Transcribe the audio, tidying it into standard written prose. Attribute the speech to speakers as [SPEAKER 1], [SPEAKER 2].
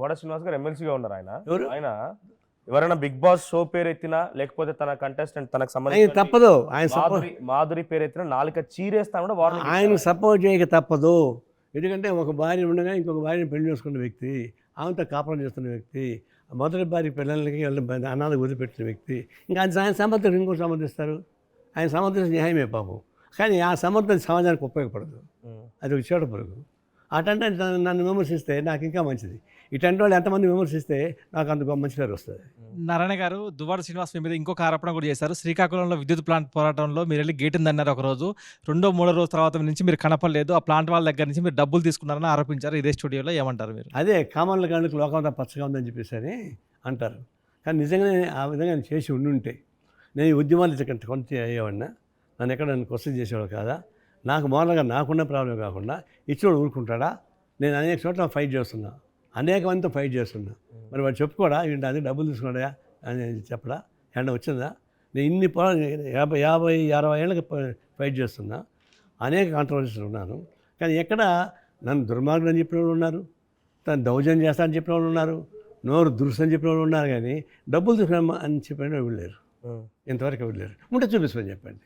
[SPEAKER 1] వాడ శ్రీనివాస్ గారు ఎమ్మెల్సీగా ఉన్నారు ఆయన.
[SPEAKER 2] ఎవరు?
[SPEAKER 1] ఆయన ఎవరైనా బిగ్ బాస్ షో పేరు ఎత్తినా లేకపోతే తన కంటెస్టెంట్ తనకు
[SPEAKER 2] ఆయన
[SPEAKER 1] సంబంధించిన
[SPEAKER 2] తప్పదు. ఆయన
[SPEAKER 1] మాధురి పేరు ఎత్తినా నాలుక చీరేస్తా కూడా వార్నింగ్
[SPEAKER 2] ఆయన సపోర్ట్ చేయక తప్పదు. ఎందుకంటే ఒక భార్య ఉండగా ఇంకొక భార్యను పెళ్లి చేసుకున్న వ్యక్తి, ఆమెతో కాపురం చేస్తున్న వ్యక్తి, మొదటి భార్య పిల్లలకి అనాథకు వదిలిపెట్టిన వ్యక్తి, ఇంకా ఆయన సమర్థులు ఇంకో సమర్థిస్తారు. ఆయన సమర్థించిన న్యాయమే పాపం. కానీ ఆ సమర్థన సమాజానికి ఉపయోగపడదు. అది ఒక చీడ పురుగు. అటంటే నన్ను విమర్శిస్తే నాకు ఇంకా మంచిది. ఇటంటి వాళ్ళు ఎంతమంది విమర్శిస్తే నాకు అంత మంచి పేరు వస్తుంది.
[SPEAKER 3] నారాయణ గారు దువ్వాడ శ్రీనివాస్ మీ మీద ఇంకొక ఆరోపణ కూడా చేశారు. శ్రీకాకుళంలో విద్యుత్ ప్లాంట్ పోరాటంలో మీరు వెళ్ళి గేట్ ఉందన్నారు ఒకరోజు, రెండో మూడో రోజు తర్వాత నుంచి మీరు కనపడలేదు, ఆ ప్లాంట్ వాళ్ళ దగ్గర నుంచి మీరు డబ్బులు తీసుకున్నారని ఆరోపించారు. ఇదే స్టూడియోలో ఏమంటారు మీరు?
[SPEAKER 2] అదే కామన్ల గంటకు లోకంతా పచ్చగా ఉందని చెప్పేసి అని అంటారు. కానీ నిజంగానే ఆ విధంగా నేను చేసి ఉండుంటే నేను ఈ ఉద్యమాలు కొంత అయ్యేవాడినా, నన్ను ఎక్కడ నన్ను క్వశ్చన్ చేసేవాడు కాదా? నాకు మోరల్గా నాకున్న ప్రాబ్లం కాకుండా ఇచ్చినోడు ఊరుకుంటాడా? నేను అనేక చోట్ల ఫైట్ చేస్తున్నా, అనేక మందితో ఫైట్ చేస్తున్నా. మరి వాడు చెప్పుకోడా వీటి అది డబ్బులు తీసుకున్నాడా అని చెప్పడా? ఎండ వచ్చిందా? నేను ఇన్ని 50-60 ఏళ్ళకి ఫైట్ చేస్తున్నా, అనేక కాంట్రవర్సీలు ఉన్నాను. కానీ ఎక్కడ నన్ను దుర్మార్గులు అని చెప్పిన వాళ్ళు ఉన్నారు, తను దౌర్జన్యం చేస్తానని చెప్పిన వాళ్ళు ఉన్నారు, నోరు దురుసని చెప్పిన వాళ్ళు ఉన్నారు. కానీ డబ్బులు తీసుకున్నా అని చెప్పిన వాళ్ళు లేరు, ఇంతవరకు ఎవరు లేరు. ఉంటే చూపిస్తామని చెప్పండి.